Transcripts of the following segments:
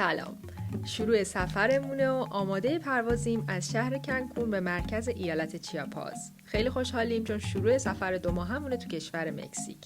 سلام، شروع سفرمونه و آماده پروازیم از شهر کنکون به مرکز ایالت چیاپاس. خیلی خوشحالیم چون شروع سفر 2 ماهمونه تو کشور مکزیک.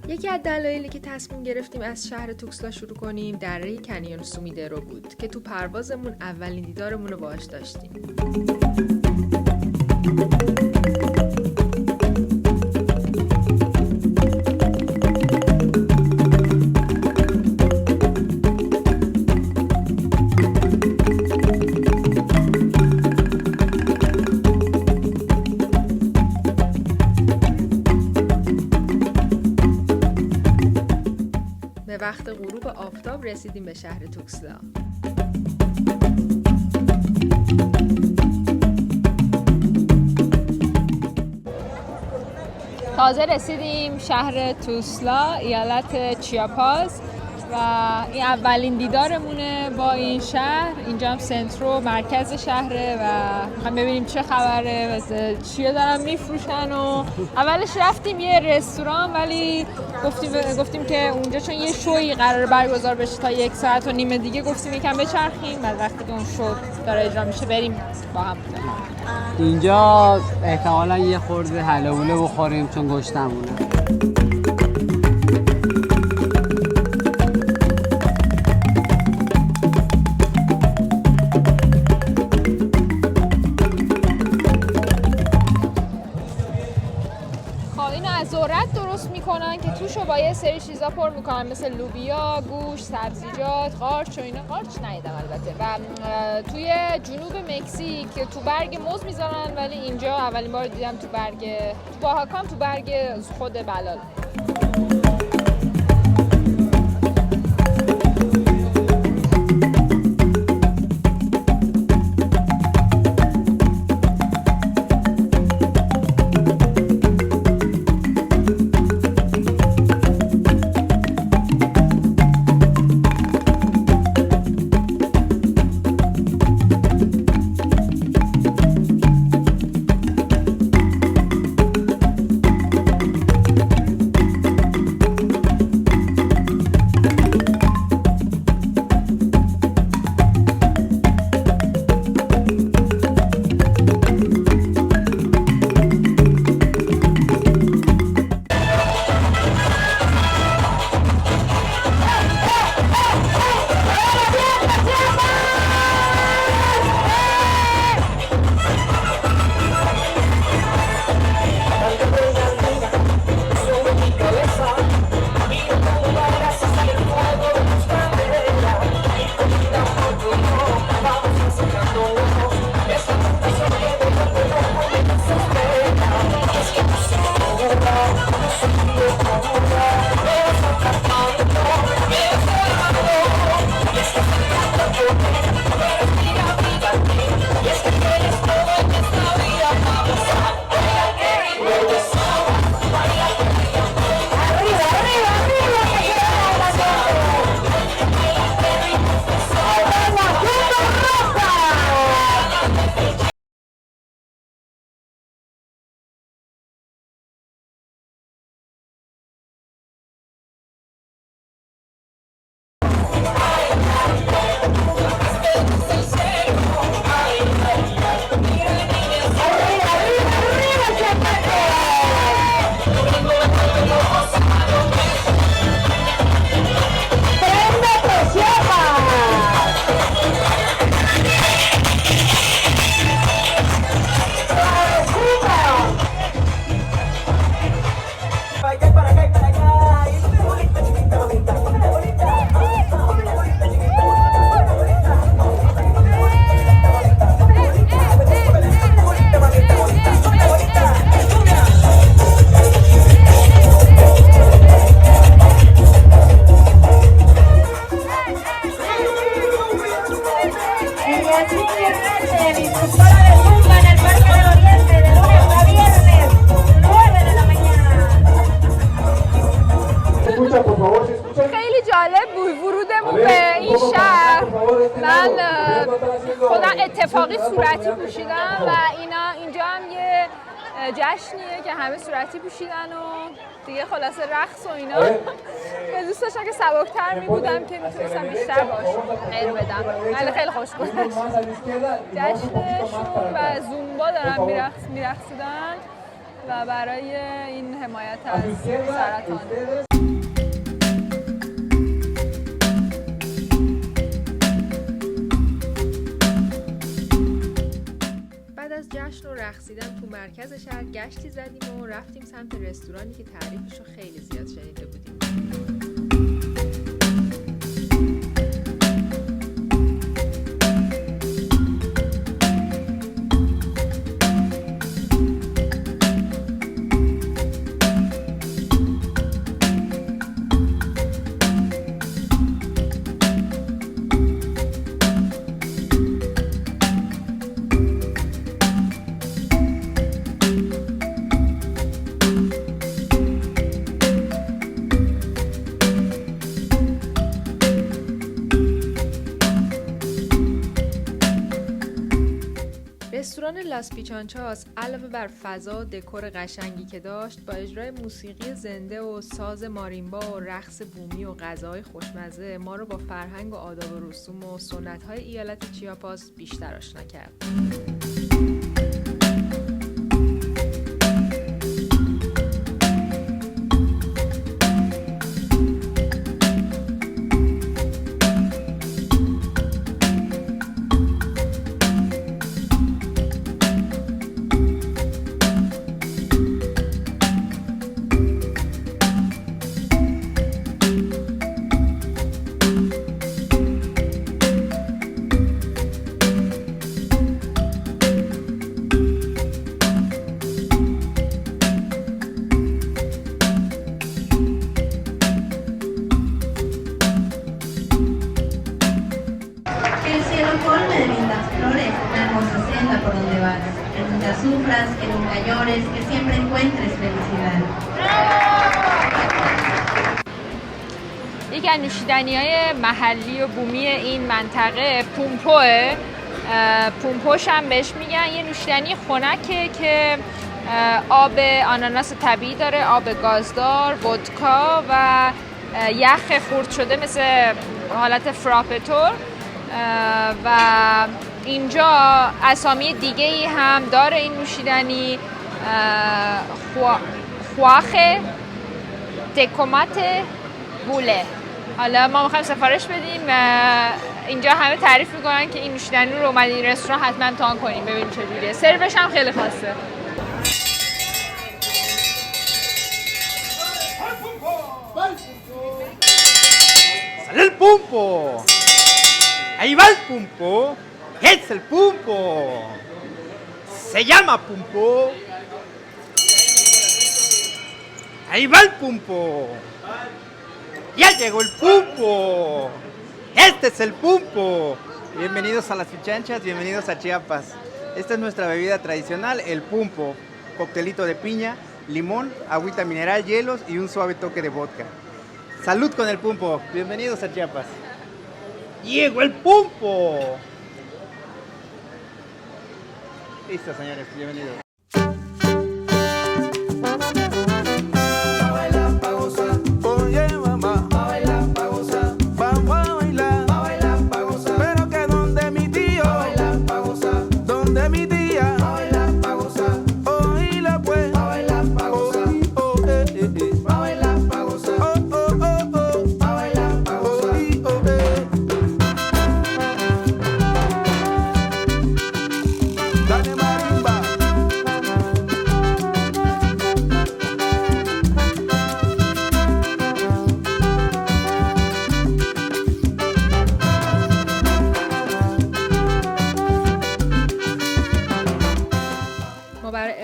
یکی از دلایلی که تصمیم گرفتیم از شهر توکسلا شروع کنیم دره کنیون سومیدرو بود که تو پروازمون اولین دیدارمون رو باهاش داشتیم. به وقت غروب آفتاب رسیدیم به شهر توکسلا. تازه رسیدیم شهر توکسلا، ایالت چیاپاس و این اولین دیدارمونه با این شهر. اینجا هم سنترو مرکز شهره و میخوایم ببینیم چه خبره و چیه دارن میفروشن. و اولش رفتیم یه رستوران ولی گفتیم که اونجا چون یه شوی قرار برگزار بشه تا 1.5 ساعت دیگه گفتیم یکم بچرخیم و وقتی که اون شو داره اجرا میشه بریم با هم. اینجا احتمالا یه خورده حلوله بخوریم چون گشتمونه. اینو از ذرت درست میکنن که توشو با یه سری چیزا پر میکنن مثل لوبیا، گوشت، سبزیجات، قارچ و اینا. قارچ ندیدم البته. و توی جنوب مکزیک تو برگ موز میذارن ولی اینجا اولین بار دیدم تو باهاکام تو برگ خود بلال. Disfrutar del Zumba en el Parque del Oriente de lunes a viernes, 9 de la mañana. خیلی جالب بود ورودمون به این شهر. من خودم اتفاقی صورتی پوشیدم و اینجا هم یه جشنیه که همه صورتی پوشیدن و دیگه خلاصه رقص و اینا. به دوست داشتم که سبک‌تر می بودم که میتونستم بیشتر باشم غیر بدم، ولی خیلی خوش گذشت. جشنشون و زومبا دارن میرقصیدن و برای این حمایت از سرطان. بعد از جشن و رقصیدن تو مرکز شهر گشتی زدیم و رفتیم سمت رستورانی که تعریفشو خیلی زیاد شنیده بودیم. رستوران لاس پیچانچاس علاوه بر فضا و دکور قشنگی که داشت، با اجرای موسیقی زنده و ساز ماریمبا و رقص بومی و غذاهای خوشمزه ما رو با فرهنگ و آداب و رسوم و سنت‌های ایالت چیاپاس بیشتر آشنا کرد. Sufras, que nunca llores, que siempre encuentres felicidad. یکی از نوشیدنی‌های محلی و بومی این منطقه پومپوه. پومپوش هم بهش میگن. یه نوشیدنی خنکه که آب آناناس طبیعی داره، آب گازدار، ودکا و یخ خرد شده مثل حالت فراپتور و اینجا اسامی دیگه ای هم داره این نوشیدنی. خواخه تکومات بوله. حالا ما میخوایم سفارش بدیم. اینجا همه تعریف میکنن که این نوشیدنی رو اومدین رستوران حتما امتحان کنیم ببینیم چجوریه. سروش هم خیلی خاصه. ¡Sale el pulpo! ¡Ahí va el pulpo! ¡Es el pulpo! ¡Se llama pulpo! ¡Ahí va el pulpo! ¡Ya llegó el pulpo! ¡Este es el pulpo! Bienvenidos a Las Pichanchas, bienvenidos a Chiapas. Esta es nuestra bebida tradicional, el pulpo. Coctelito de piña, limón, agüita mineral, hielos y un suave toque de vodka. ¡Salud con el pulpo! Bienvenidos a Chiapas. ¡Llegó el pulpo! Listo, señores, bienvenidos.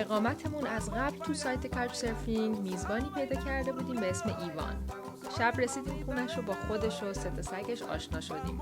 اقامتمون از قبل تو سایت کاچ سرفینگ میزبانی پیدا کرده بودیم به اسم ایوان. شب رسیدیم خونش رو با خودش و سه تا سگش آشنا شدیم.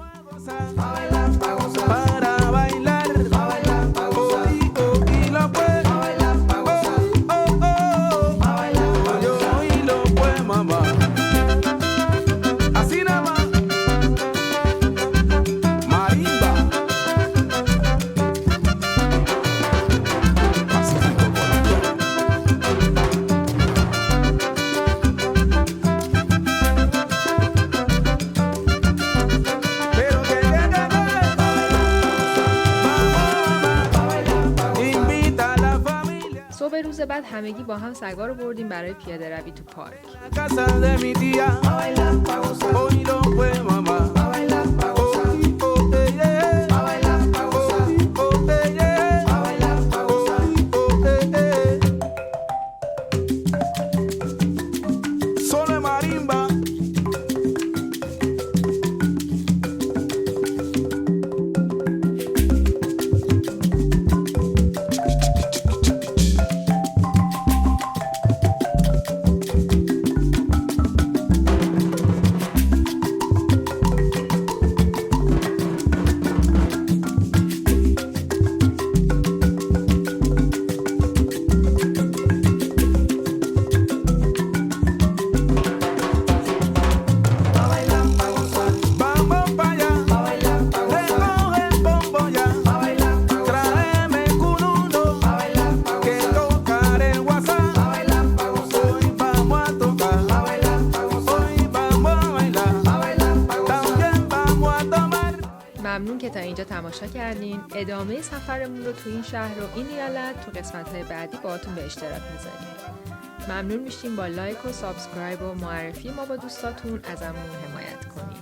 بعد همگی با هم سگا رو بردیم برای پیاده روی تو پارک. ممنون که تا اینجا تماشا کردین. ادامه سفرمون رو تو این شهر و این ایالت تو قسمت‌های بعدی باهاتون به اشتراک میذاریم. ممنون میشیم با لایک و سابسکرایب و معرفی ما با دوستاتون ازمون حمایت کنین.